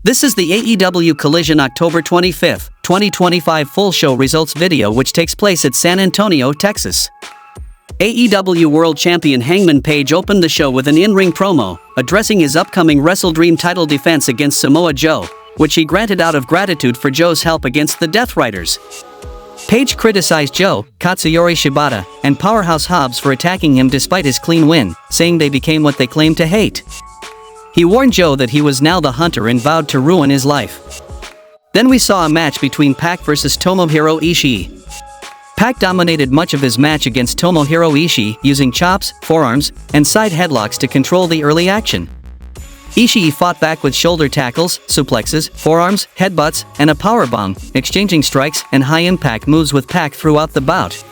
This is the AEW Collision October 25, 2025 full show results video which takes place at San Antonio, Texas. AEW World Champion Hangman Page opened the show with an in-ring promo, addressing his upcoming WrestleDream title defense against Samoa Joe, which he granted out of gratitude for Joe's help against the Death Riders. Page criticized Joe, Katsuyori Shibata, and Powerhouse Hobbs for attacking him despite his clean win, saying they became what they claimed to hate. He warned Joe that he was now the hunter and vowed to ruin his life. Then we saw a match between Pac vs Tomohiro Ishii. Pac dominated much of his match against Tomohiro Ishii using chops, forearms, and side headlocks to control the early action. Ishii fought back with shoulder tackles, suplexes, forearms, headbutts, and a powerbomb, exchanging strikes and high-impact moves with Pac throughout the bout.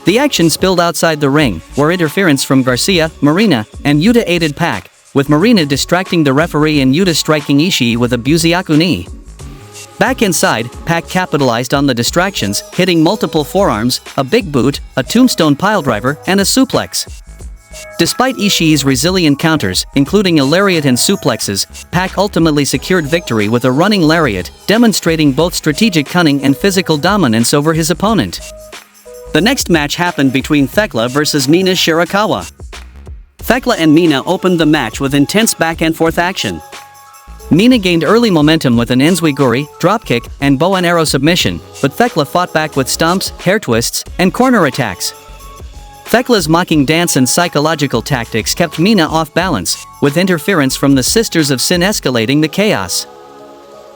The action spilled outside the ring, where interference from Garcia, Marina, and Yuta aided Pac, with Marina distracting the referee and Yuta striking Ishii with a Buziaku knee. Back inside, Pac capitalized on the distractions, hitting multiple forearms, a big boot, a tombstone piledriver, and a suplex. Despite Ishii's resilient counters, including a lariat and suplexes, Pac ultimately secured victory with a running lariat, demonstrating both strategic cunning and physical dominance over his opponent. The next match happened between Thekla vs Mina Shirakawa. Thekla and Mina opened the match with intense back-and-forth action. Mina gained early momentum with an enziguri, dropkick, and bow and arrow submission, but Thekla fought back with stomps, hair twists, and corner attacks. Thekla's mocking dance and psychological tactics kept Mina off balance, with interference from the Sisters of Sin escalating the chaos.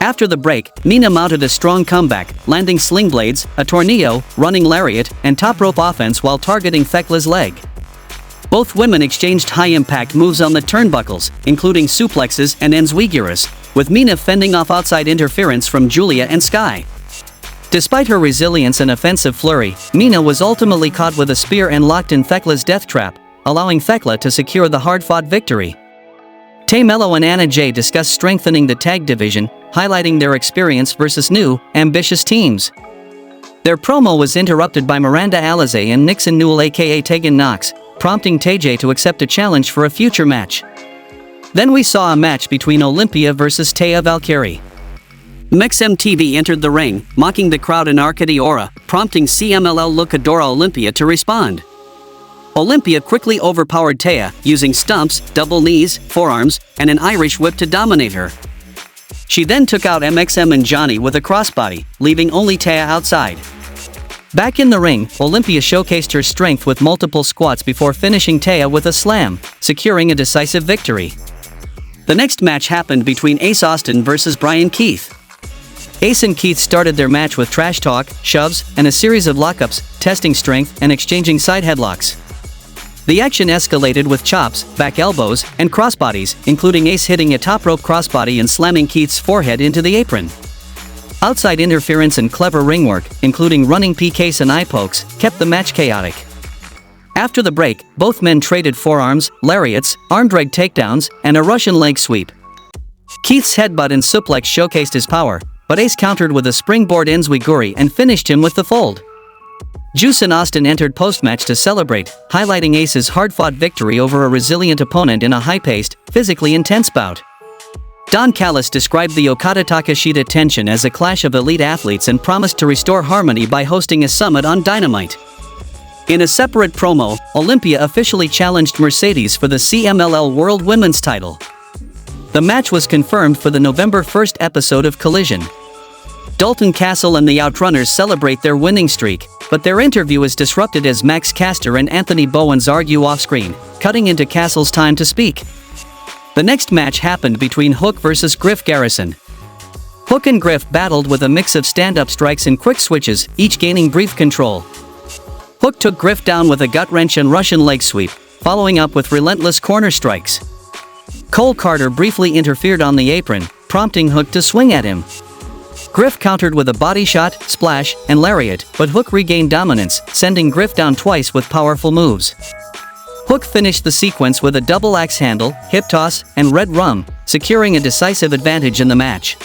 After the break, Mina mounted a strong comeback, landing sling blades, a tornillo, running lariat, and top rope offense while targeting Thekla's leg. Both women exchanged high-impact moves on the turnbuckles, including suplexes and enziguras, with Mina fending off outside interference from Julia and Sky. Despite her resilience and offensive flurry, Mina was ultimately caught with a spear and locked in Thekla's death trap, allowing Thekla to secure the hard-fought victory. Tay Melo and Anna Jay discussed strengthening the tag division, highlighting their experience versus new, ambitious teams. Their promo was interrupted by Miranda Alizé and Nixon Newell aka Tegan Nox, prompting Tay to accept a challenge for a future match. Then we saw a match between Olympia vs Taya Valkyrie. MXMTV entered the ring, mocking the crowd in Arcade Aura, prompting CMLL Luchadora Olympia to respond. Olympia quickly overpowered Taya, using stumps, double knees, forearms, and an Irish whip to dominate her. She then took out MXM and Johnny with a crossbody, leaving only Taya outside. Back in the ring, Olympia showcased her strength with multiple squats before finishing Taya with a slam, securing a decisive victory. The next match happened between Ace Austin vs Brian Keith. Ace and Keith started their match with trash talk, shoves, and a series of lockups, testing strength and exchanging side headlocks. The action escalated with chops, back elbows, and crossbodies, including Ace hitting a top rope crossbody and slamming Keith's forehead into the apron. Outside interference and clever ring work, including running PKs and eye pokes, kept the match chaotic. After the break, both men traded forearms, lariats, arm drag takedowns, and a Russian leg sweep. Keith's headbutt and suplex showcased his power, but Ace countered with a springboard enziguri and finished him with the fold. Juice and Austin entered post-match to celebrate, highlighting Ace's hard-fought victory over a resilient opponent in a high-paced, physically intense bout. Don Callis described the Okada-Takeshita tension as a clash of elite athletes and promised to restore harmony by hosting a summit on Dynamite. In a separate promo, Olympia officially challenged Mercedes for the CMLL World Women's title. The match was confirmed for the November 1st episode of Collision. Dalton Castle and the Outrunners celebrate their winning streak, but their interview is disrupted as Max Caster and Anthony Bowens argue off-screen, cutting into Castle's time to speak. The next match happened between Hook vs Griff Garrison. Hook and Griff battled with a mix of stand-up strikes and quick switches, each gaining brief control. Hook took Griff down with a gut wrench and Russian leg sweep, following up with relentless corner strikes. Cole Carter briefly interfered on the apron, prompting Hook to swing at him. Griff countered with a body shot, splash, and lariat, but Hook regained dominance, sending Griff down twice with powerful moves. Hook finished the sequence with a double axe handle, hip toss, and red rum, securing a decisive advantage in the match.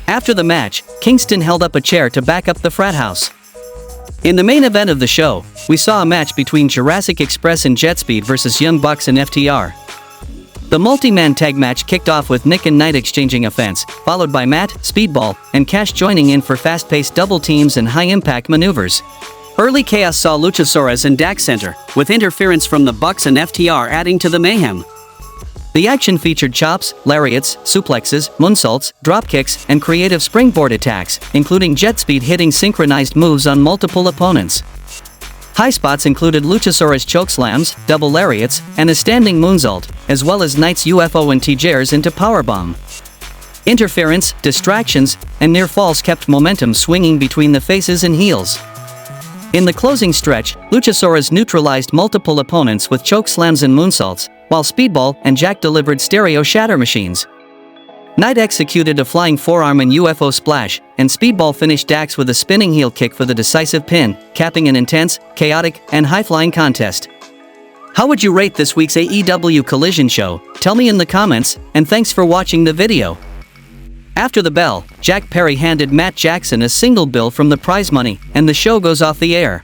After the match, Kingston held up a chair to back up the frat house. In the main event of the show, we saw a match between Jurassic Express and JetSpeed vs Young Bucks and FTR. The multi-man tag match kicked off with Nick and Knight exchanging offense, followed by Matt, Speedball, and Cash joining in for fast-paced double teams and high-impact maneuvers. Early chaos saw Luchasaurus and Dax center, with interference from the Bucks and FTR adding to the mayhem. The action featured chops, lariats, suplexes, moonsaults, dropkicks, and creative springboard attacks, including JetSpeed hitting synchronized moves on multiple opponents. High spots included Luchasaurus chokeslams, double lariats, and a standing moonsault, as well as Knight's UFO and T-Jers into powerbomb. Interference, distractions, and near falls kept momentum swinging between the faces and heels. In the closing stretch, Luchasaurus neutralized multiple opponents with chokeslams and moonsaults, while Speedball and Jack delivered stereo shatter machines. Knight executed a flying forearm and UFO splash, and Speedball finished Dax with a spinning heel kick for the decisive pin, capping an intense, chaotic, and high-flying contest. How would you rate this week's AEW Collision show? Tell me in the comments, and thanks for watching the video. After the bell, Jack Perry handed Matt Jackson a single bill from the prize money, and the show goes off the air.